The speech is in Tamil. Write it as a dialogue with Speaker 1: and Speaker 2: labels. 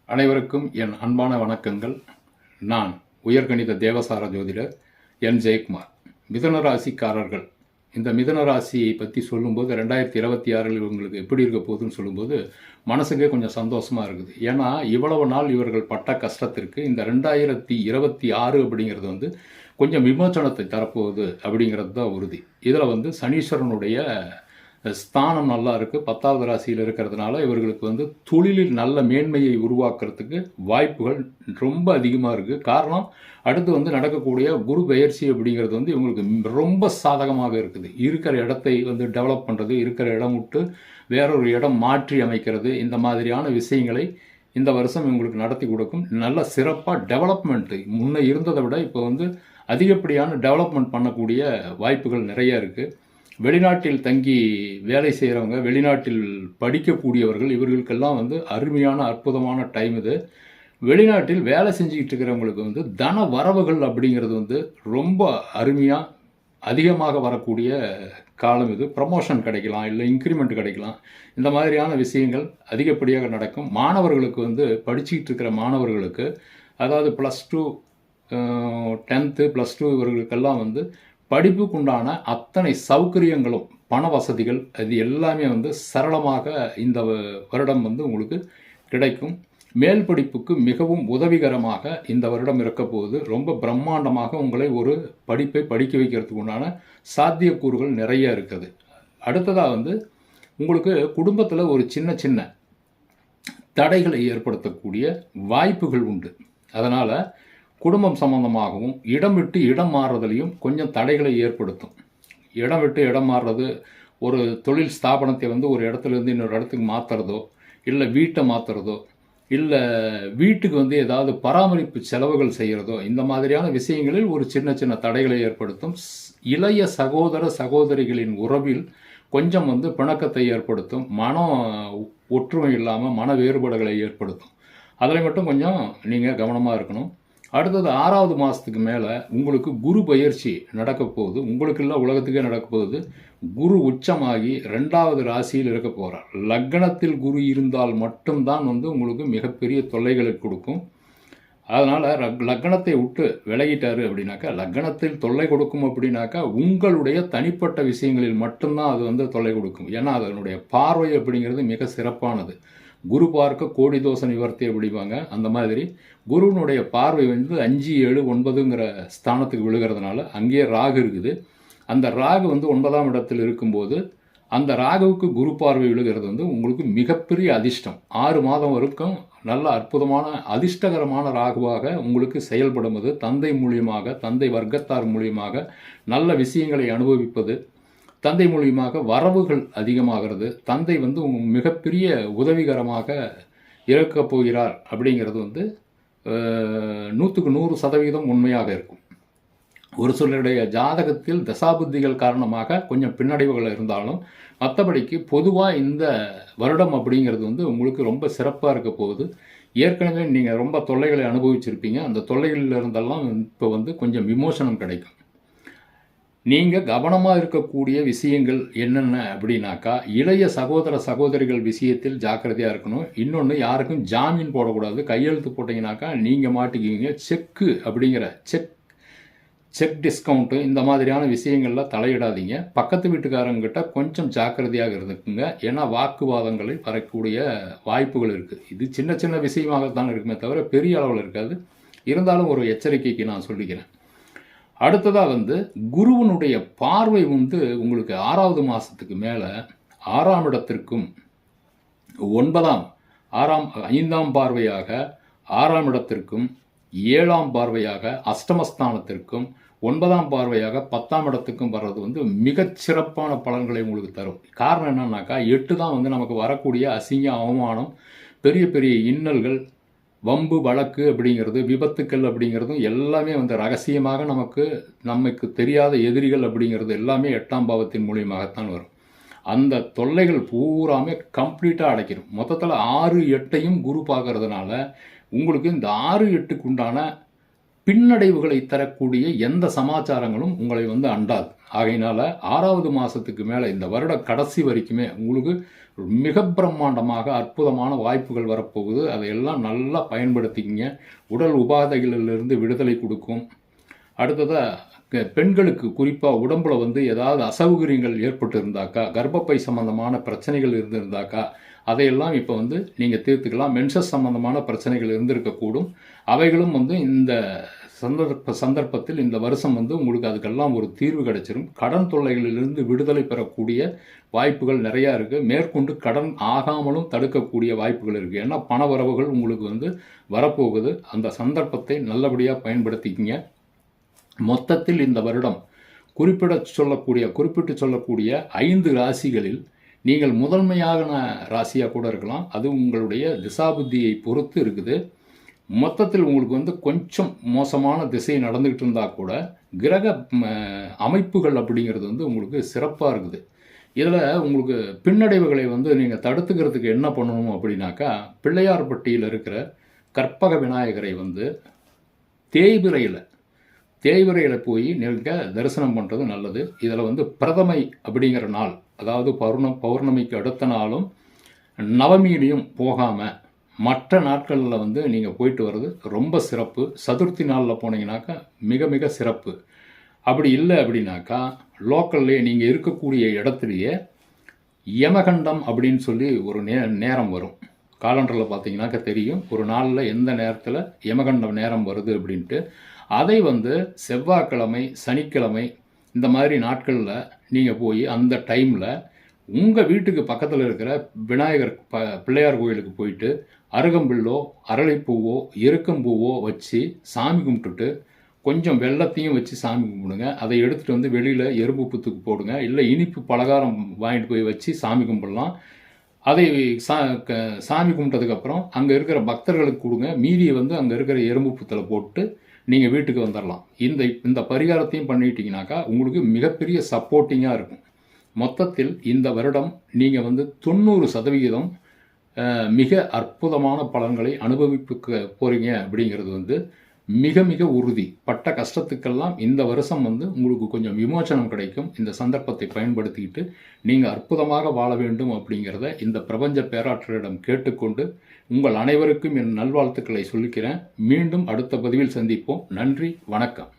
Speaker 1: அனைவருக்கும் என் அன்பான வணக்கங்கள். நான் உயர்கணித தேவசார ஜோதிடர் என் ஜெயக்குமார். மிதுன ராசிக்காரர்கள், இந்த மிதுன ராசியை பற்றி சொல்லும்போது 2026 இவங்களுக்கு எப்படி இருக்க போகுதுன்னு சொல்லும்போது மனசுக்கே கொஞ்சம் சந்தோஷமாக இருக்குது. ஏன்னா இவ்வளவு நாள் இவர்கள் பட்ட கஷ்டத்திற்கு இந்த 2026 அப்படிங்கிறது கொஞ்சம் விமோச்சனத்தை தரப்போகுது அப்படிங்கிறது தான் உறுதி. இதில் சனீஸ்வரனுடைய ஸ்தானம் நல்லா இருக்குது, 10வது ராசியில் இருக்கிறதுனால இவர்களுக்கு தொழிலில் நல்ல மேன்மையை உருவாக்குறதுக்கு வாய்ப்புகள் ரொம்ப அதிகமாக இருக்குது. காரணம், அடுத்து நடக்கக்கூடிய குரு பெயர்ச்சி அப்படிங்கிறது இவங்களுக்கு ரொம்ப சாதகமாக இருக்குது. இருக்கிற இடத்தை டெவலப் பண்ணுறது, இருக்கிற இடம் விட்டு வேறொரு இடம் மாற்றி அமைக்கிறது, இந்த மாதிரியான விஷயங்களை இந்த வருஷம் இவங்களுக்கு நடத்தி கொடுக்கும். நல்ல சிறப்பாக டெவலப்மெண்ட்டு முன்னே இருந்ததை விட இப்போ அதிகப்படியான டெவலப்மெண்ட் பண்ணக்கூடிய வாய்ப்புகள் நிறைய இருக்குது. வெளிநாட்டில் தங்கி வேலை செய்கிறவங்க, வெளிநாட்டில் படிக்கக்கூடியவர்கள், இவர்களுக்கெல்லாம் அருமையான அற்புதமான டைம் இது. வெளிநாட்டில் வேலை செஞ்சுக்கிட்டு இருக்கிறவங்களுக்கு தன வரவுகள் அப்படிங்கிறது ரொம்ப அருமையாக அதிகமாக வரக்கூடிய காலம் இது. ப்ரமோஷன் கிடைக்கலாம், இல்லை இன்க்ரிமெண்ட் கிடைக்கலாம், இந்த மாதிரியான விஷயங்கள் அதிகப்படியாக நடக்கும். மாணவர்களுக்கு படிச்சுக்கிட்டு இருக்கிற மாணவர்களுக்கு, அதாவது +2 10th +2 இவர்களுக்கெல்லாம் படிப்புக்குண்டான அத்தனை சௌகரியங்களும் பண வசதிகள் அது எல்லாமே சரளமாக இந்த வருடம் உங்களுக்கு கிடைக்கும். மேல் படிப்புக்கு மிகவும் உதவிகரமாக இந்த வருடம் இருக்க போது ரொம்ப பிரம்மாண்டமாக உங்களை ஒரு படிப்பை படிக்க வைக்கிறதுக்கு உண்டான சாத்தியக்கூறுகள் நிறைய இருக்குது. அடுத்ததாக உங்களுக்கு குடும்பத்தில் ஒரு சின்ன சின்ன தடைகளை ஏற்படுத்தக்கூடிய வாய்ப்புகள் உண்டு. அதனால் குடும்பம் சம்பந்தமாகவும் இடம் விட்டு இடம் மாறுறதுலையும் கொஞ்சம் தடைகளை ஏற்படுத்தும். இடம் விட்டு இடம் மாறுறது, ஒரு தொழில் ஸ்தாபனத்தை ஒரு இடத்துலேருந்து இன்னொரு இடத்துக்கு மாற்றுறதோ, இல்லை வீட்டை மாற்றுறதோ, இல்லை வீட்டுக்கு ஏதாவது பராமரிப்பு செலவுகள் செய்கிறதோ, இந்த மாதிரியான விஷயங்களில் ஒரு சின்ன சின்ன தடைகளை ஏற்படுத்தும். இளைய சகோதர சகோதரிகளின் உறவில் கொஞ்சம் பிணக்கத்தை ஏற்படுத்தும். மன ஒற்றுமை இல்லாமல் மன வேறுபாடுகளை ஏற்படுத்தும். அதில் மட்டும் கொஞ்சம் நீங்கள் கவனமாக இருக்கணும். அடுத்தது 6வது மாதத்துக்கு மேலே உங்களுக்கு குரு பயிற்சி நடக்க போகுது. உங்களுக்கு இல்லை, உலகத்துக்கே நடக்க போகுது. குரு உச்சமாகி 2வது ராசியில் இருக்க போகிறார். லக்னத்தில் குரு இருந்தால் மட்டும்தான் உங்களுக்கு மிகப்பெரிய தொல்லைகளை கொடுக்கும். அதனால் லக்னத்தை விட்டு விலகிட்டார் அப்படின்னாக்கா, லக்னத்தில் தொல்லை கொடுக்கும் அப்படின்னாக்கா உங்களுடைய தனிப்பட்ட விஷயங்களில் மட்டும்தான் அது தொல்லை கொடுக்கும். ஏன்னா அதனுடைய பார்வை அப்படிங்கிறது மிக சிறப்பானது. குரு பார்க்க கோடி தோஷ நிவர்த்தி அப்படிவாங்க. அந்த மாதிரி குருவினுடைய பார்வை 5, 7, 9ங்கிற ஸ்தானத்துக்கு விழுகிறதுனால அங்கேயே ராகு இருக்குது. அந்த ராகு 9ஆம் இடத்தில் இருக்கும்போது அந்த ராகுவுக்கு குரு பார்வை விழுகிறது உங்களுக்கு மிகப்பெரிய அதிர்ஷ்டம். 6 மாதம் வரைக்கும் நல்ல அற்புதமான அதிர்ஷ்டகரமான ராகுவாக உங்களுக்கு செயல்படுவது, தந்தை மூலியமாக, தந்தை வர்க்கத்தார் மூலியமாக நல்ல விஷயங்களை அனுபவிப்பது, தந்தை மூலியமாக வரவுகள் அதிகமாகிறது, தந்தை மிகப்பெரிய உதவிகரமாக இருக்கப் போகிறார் அப்படிங்கிறது 100க்கு 100% உண்மையாக இருக்கும். ஒரு சிலருடைய ஜாதகத்தில் தசாபுத்திகள் காரணமாக கொஞ்சம் பின்னடைவுகள் இருந்தாலும் மற்றபடிக்கு பொதுவாக இந்த வருடம் அப்படிங்கிறது உங்களுக்கு ரொம்ப சிறப்பாக இருக்க போகுது. ஏற்கனவே நீங்கள் ரொம்ப தொல்லைகளை அனுபவிச்சிருப்பீங்க. அந்த தொல்லைகளில் இருந்தெல்லாம் இப்போ கொஞ்சம் விமோசனம் கிடைக்கும். நீங்கள் கவனமாக இருக்கக்கூடிய விஷயங்கள் என்னென்ன அப்படின்னாக்கா, இளைய சகோதர சகோதரிகள் விஷயத்தில் ஜாக்கிரதையாக இருக்கணும். இன்னொன்று, யாருக்கும் ஜாமீன் போடக்கூடாது. கையெழுத்து போட்டிங்கனாக்கா நீங்கள் மாட்டிக்குவீங்க. செக்கு அப்படிங்கிற செக் டிஸ்கவுண்ட்டு இந்த மாதிரியான விஷயங்களில் தலையிடாதீங்க. பக்கத்து வீட்டுக்காரங்கிட்ட கொஞ்சம் ஜாக்கிரதையாக இருந்துக்குங்க. ஏன்னா வாக்குவாதங்களை வரக்கூடிய வாய்ப்புகள் இருக்குது. இது சின்ன சின்ன விஷயமாகத்தான் இருக்குமே தவிர பெரிய அளவில் இருக்காது. இருந்தாலும் ஒரு எச்சரிக்கைக்கு நான் சொல்லிக்கிறேன். அடுத்ததாக குருவனுடைய பார்வை உங்களுக்கு 6வது மாதத்துக்கு மேலே 6ஆம் இடத்திற்கும் 5ஆம் பார்வையாக 6ஆம் இடத்திற்கும் 7ஆம் பார்வையாக அஷ்டமஸ்தானத்திற்கும் 9ஆம் பார்வையாக 10ஆம் இடத்துக்கும் வர்றது மிகச்சிறப்பான பலன்களை உங்களுக்கு தரும். காரணம் என்னன்னாக்கா, 8 தான் நமக்கு வரக்கூடிய அசிங்க அவமானம், பெரிய பெரிய இன்னல்கள், வம்பு வழக்கு அப்படிங்கிறது, விபத்துக்கள் அப்படிங்கிறதும் எல்லாமே ரகசியமாக நமக்கு தெரியாத எதிரிகள் அப்படிங்கிறது எல்லாமே 8ஆம் பாவத்தின் மூலியமாகத்தான் வரும். அந்த தொல்லைகள் பூராமே கம்ப்ளீட்டாக அடைக்கிறோம். மொத்தத்தில் 6, 8ஐயும் குரு பார்க்கறதுனால உங்களுக்கு இந்த 6, 8க்கு உண்டான பின்னடைவுகளை தரக்கூடிய எந்த சமாச்சாரங்களும் உங்களை வந்து அண்டாது. ஆகையினால 6வது மாதத்துக்கு மேலே இந்த வருட கடைசி வரைக்குமே உங்களுக்கு மிக பிரம்மாண்டமாக அற்புதமான வாய்ப்புகள் வரப்போகுது. அதையெல்லாம் நல்லா பயன்படுத்திக்கிங்க. உடல் உபாதைகளிலிருந்து விடுதலை கொடுக்கும். அடுத்ததாக பெண்களுக்கு குறிப்பாக உடம்புல வந்து ஏதாவது அசௌகரியங்கள் ஏற்பட்டு இருந்தாக்கா, கர்ப்பப்பை சம்பந்தமான பிரச்சனைகள் இருந்திருந்தாக்கா, அதையெல்லாம் இப்போ வந்து நீங்கள் தீர்த்துக்கலாம். மென்சஸ் சம்பந்தமான பிரச்சனைகள் இருந்திருக்கக்கூடும். அவைகளும் வந்து இந்த சந்தர்ப்பத்தில் இந்த வருஷம் வந்து உங்களுக்கு அதுக்கெல்லாம் ஒரு தீர்வு கிடைச்சிடும். கடன் தொல்லைகளிலிருந்து விடுதலை பெறக்கூடிய வாய்ப்புகள் நிறையா இருக்குது. மேற்கொண்டு கடன் ஆகாமலும் தடுக்கக்கூடிய வாய்ப்புகள் இருக்குது. ஏன்னா பண வரவுகள் உங்களுக்கு வந்து வரப்போகுது. அந்த சந்தர்ப்பத்தை நல்லபடியாக பயன்படுத்திக்கிங்க. மொத்தத்தில் இந்த வருடம் குறிப்பிட்டு சொல்லக்கூடிய 5 ராசிகளில் நீங்கள் முதன்மையான ராசியாக கூட இருக்கலாம். அது உங்களுடைய திசாபுத்தியை பொறுத்து இருக்குது. மொத்தத்தில் உங்களுக்கு வந்து கொஞ்சம் மோசமான திசை நடந்துக்கிட்டு இருந்தால் கூட கிரக அமைப்புகள் அப்படிங்கிறது வந்து உங்களுக்கு சிறப்பாக இருக்குது. இதில் உங்களுக்கு பின்னடைவுகளை வந்து நீங்கள் தடுத்துக்கிறதுக்கு என்ன பண்ணணும் அப்படின்னாக்கா, பிள்ளையார்பட்டியில் இருக்கிற கற்பக விநாயகரை வந்து தேய்பிரையில் போய் நீங்கள் தரிசனம் பண்ணுறது நல்லது. இதில் வந்து பிரதமை அப்படிங்கிற நாள், அதாவது பௌர்ணமிக்கு அடுத்த நாளும் நவமியிலையும் போகாமல் மற்ற நாட்களில் வந்து நீங்கள் போயிட்டு வர்றது ரொம்ப சிறப்பு. சதுர்த்தி நாளில் போனீங்கன்னாக்கா மிக மிக சிறப்பு. அப்படி இல்லை அப்படின்னாக்கா லோக்கல்லே நீங்கள் இருக்கக்கூடிய இடத்துலையே யமகண்டம் அப்படின்னு சொல்லி ஒரு நேரம் வரும். காலண்டரில் பார்த்தீங்கன்னாக்கா தெரியும் ஒரு நாளில் எந்த நேரத்தில் யமகண்டம் நேரம் வருது அப்படின்ட்டு. அதை வந்து செவ்வாய்க்கிழமை, சனிக்கிழமை இந்த மாதிரி நாட்களில் நீங்கள் போய் அந்த டைமில் உங்கள் வீட்டுக்கு பக்கத்தில் இருக்கிற விநாயகர் பிள்ளையார் கோயிலுக்கு போயிட்டு அருகம்பில்லோ, அரளிப்பூவோ, எருக்கம்பூவோ வச்சு சாமி கும்பிட்டுட்டு கொஞ்சம் வெள்ளத்தையும் வச்சு சாமி கும்பிடுங்க. அதை எடுத்துகிட்டு வந்து வெளியில் எறும்பு புத்துக்கு போடுங்க. இல்லை இனிப்பு பலகாரம் வாங்கிட்டு போய் வச்சு சாமி கும்பிடலாம். அதை சாமி கும்பிட்டதுக்கப்புறம் அங்கே இருக்கிற பக்தர்களுக்கு கொடுங்க. மீதியை வந்து அங்கே இருக்கிற எறும்பு புத்தில் போட்டு நீங்கள் வீட்டுக்கு வந்துடலாம். இந்த பரிகாரத்தையும் பண்ணிட்டீங்கனாக்கா உங்களுக்கு மிகப்பெரிய சப்போர்ட்டிங்காக இருக்கும். மொத்தத்தில் இந்த வருடம் நீங்கள் வந்து 90% மிக அற்புதமான பலன்களை அனுபவிக்க போகிறீங்க அப்படிங்கிறது வந்து மிக மிக உறுதி. பட்ட கஷ்டத்துக்கெல்லாம் இந்த வருஷம் வந்து உங்களுக்கு கொஞ்சம் விமோசனம் கிடைக்கும். இந்த சந்தர்ப்பத்தை பயன்படுத்திக்கிட்டு நீங்கள் அற்புதமாக வாழ வேண்டும் அப்படிங்கிறத இந்த பிரபஞ்ச பேராற்றலிடம் கேட்டுக்கொண்டு உங்கள் அனைவருக்கும் என் நல்வாழ்த்துக்களை சொல்லிக்கிறேன். மீண்டும் அடுத்த பதிவில் சந்திப்போம். நன்றி, வணக்கம்.